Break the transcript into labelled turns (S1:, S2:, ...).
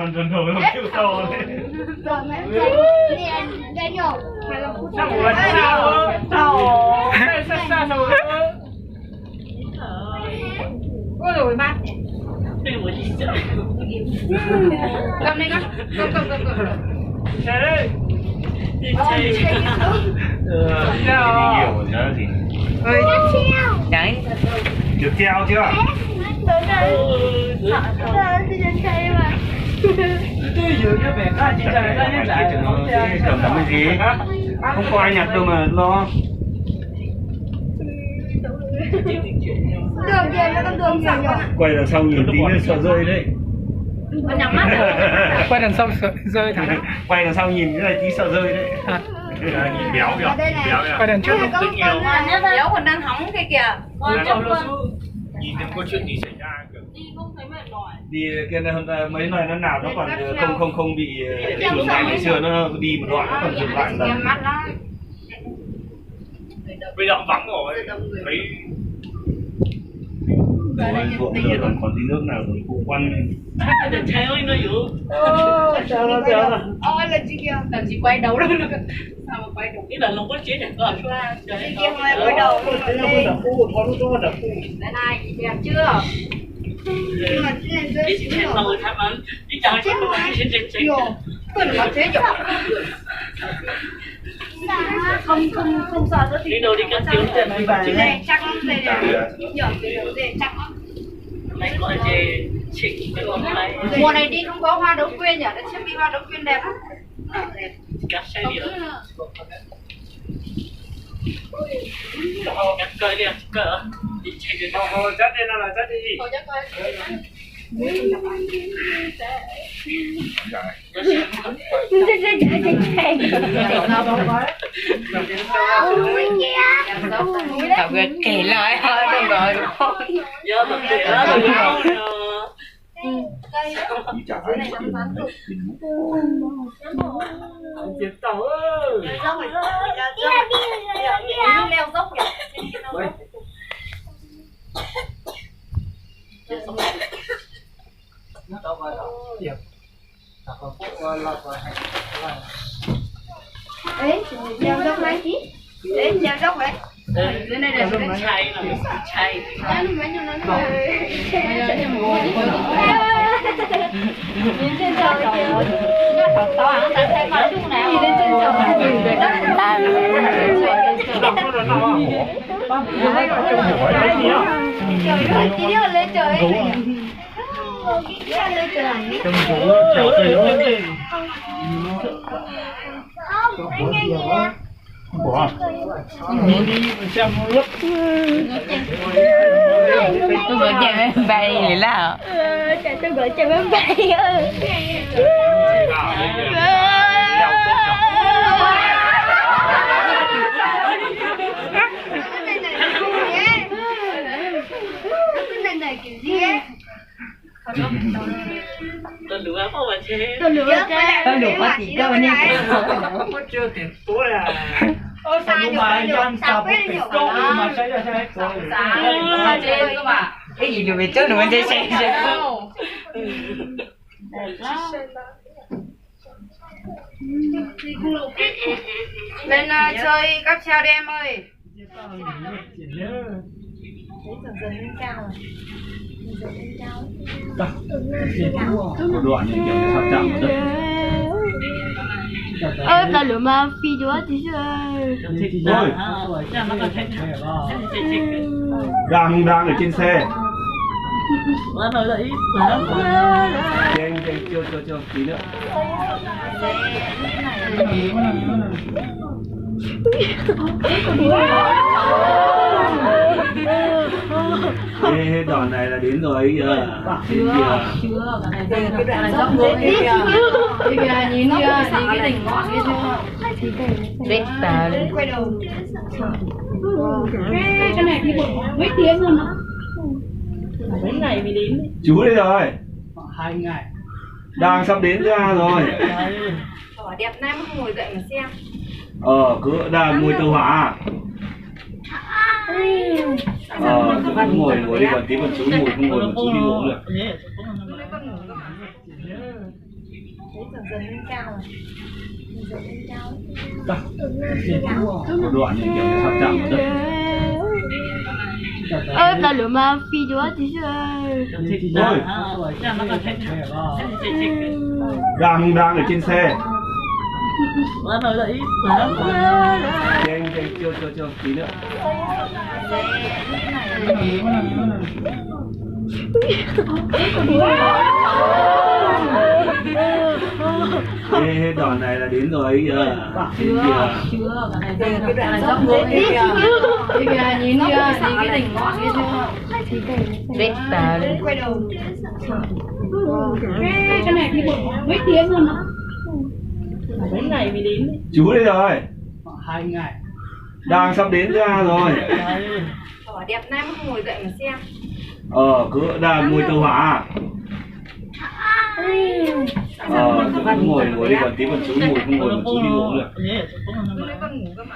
S1: Còn dần đầu nó kêu to đấy.
S2: Rồi mẹ đây nhổ. Mày làm phút
S1: Sao rồi? Sao? Sao rồi?
S2: Ôi rồi ba. Cầm đây con. Cầm.
S1: Thế. Đi chơi. Nhiều nữa thì.
S3: Ơi. Đấy.
S1: Được treo chưa?
S4: Tôi dự cho việc đó chị trời ra nhất lại
S1: cầm làm cái gì? Không có ai nhặt đâu mà lo.
S2: Đường kia nó con đường nhỏ nhỏ.
S1: Quay đằng sau nhìn tí nữa sợ rơi đấy.
S2: Nó nhắm mắt rồi.
S3: Quay đằng sau rơi thẳng.
S1: Quay đằng sau nhìn cái này tí sợ rơi đấy. Nhìn béo kìa.
S3: Quay đằng trước
S2: không? Béo còn đang hóng kia kìa.
S1: Nhìn đừng có chuyện gì xảy ra kìa.
S2: Đi không thấy mệt mỏi.
S1: Đi kia này mấy này nó nào nó còn không bị chuột này ngày xưa nó đi một đoạn nó còn dừng lại lần. Bây giờ vắng rồi. Thấy ruộng giờ còn tí nước nào rồi phụ quăng lên.
S4: Trời ơi nó dữ.
S2: Ôi là chị kia. Làm gì quay đầu đâu được. Sao mà quay đầu?
S4: Cái lần lúc có chế chẳng có xoa.
S2: Chị kia không ai quay đầu.
S4: Đây
S2: Này, chị đẹp chưa? Nhưng mà chị này rơi
S4: đi
S2: xíu
S4: xem
S2: nhỏ.
S4: tôi thăm anh. Đi chào chị tôi đi
S2: Nhiều. Tôi là chế nhỏ. Không sợ nữa thì
S4: đi đâu đi cắt kiểu trên mấy bài
S2: này chắc lắm đây này. Nhỏ thì được đây chắc lắm.
S4: mấy con gì chị cái con này
S2: Mùa này đi không có hoa đỗ quyên nhỉ? Nó sẽ bị hoa đỗ quyên đẹp lắm.
S4: cắt xe đi cắt cơi đi cỡ đi chạy được
S1: Thôi chắc đi nào là chắc đi.
S2: Thôi chắc coi.
S3: Tao cứ kể lại thôi đừng rồi.
S4: giờ mà kể đó rồi
S2: Cây này nó bắn được.
S4: chết tao ơi
S2: Dốc này. Leo dốc kìa. Đấy, leo dốc đấy chứ. Đấy, leo dốc đấy. Lên đây là
S4: nó chay là chay
S2: nhìn trên trời kìa. Tao ăn tao thấy có chung nào. Nhìn lên trên trời. Trời tí nữa lên trời ấy. Lên trời.
S1: Trong phố chèo cây đó.
S2: Không, anh nghe gì nè.
S1: Không bỏ. Đi xem lớp.
S3: Tôi gọi chạy máy bay vậy là.
S2: Tôi gọi chạy máy bay ơi. Cái này kiểu gì ấy?
S4: tôi lừa không mà chế
S2: Tôi lừa
S3: quá chị cơ nên
S4: có chưa tiền tối à
S2: Ôi sai rồi, sao biết được
S4: mà sai ra sai
S2: sai trên cơ mà.
S3: cái gì được chứ đừng chơi xe
S2: Lên chơi cáp treo đi em ơi.
S1: Một đoạn này kiểu sắp chạm vào đất.
S2: Tao lửa mà phi chúa tí
S1: Thôi, đang ở trên xe.
S4: nó nói là ít
S1: Anh chưa tí nữa. Ê, đoạn này là đến rồi ấy kìa.
S2: Chưa, cái đoạn dốc rồi kìa. Kìa, nhìn kìa, nhìn cái đỉnh ngọn kia chưa.
S3: biết tờ
S2: Quay đầu. Cái này đi bộ mấy tiếng luôn đó.
S4: mấy ngày mới đến
S1: Chú đây rồi.
S4: 2 ngày
S1: Đang sắp đến ra rồi.
S2: Đẹp nay mà không ngồi dậy mà xem.
S1: Cứ đang ngồi tàu hỏa. Không ngồi đi còn tí còn chú ngồi không ngồi mà chú đi bộ được.
S2: dần dần lên cao rồi. Dần lên cao.
S1: Một đoạn thì kiểu sắp chạm vào đất.
S5: Là lửa ma phi đó chứ.
S1: Ôi, đang ở trên xe. Nhanh chưa tí nữa. Ê, đoạn này là đến rồi kìa.
S2: Chưa, cái đoạn dốc nữa kìa. Đi kìa, nhìn kìa, nhìn cái đỉnh ngọn kia chưa?
S3: Rít tà lên.
S2: Quay đầu.
S5: Cái này đi bộ mấy tiếng luôn đó.
S4: Mấy ngày mới đến.
S1: Chú đây rồi.
S4: 2 ngày.
S1: Đang sắp đến ra rồi.
S2: Đẹp nay mà không ngồi dậy mà xem.
S1: Cứ đang ngồi tàu hỏa. Cứ ngồi đi còn tí còn chú ngồi không ngồi mà chú đi uống được.
S2: Con ngủ cơ mà.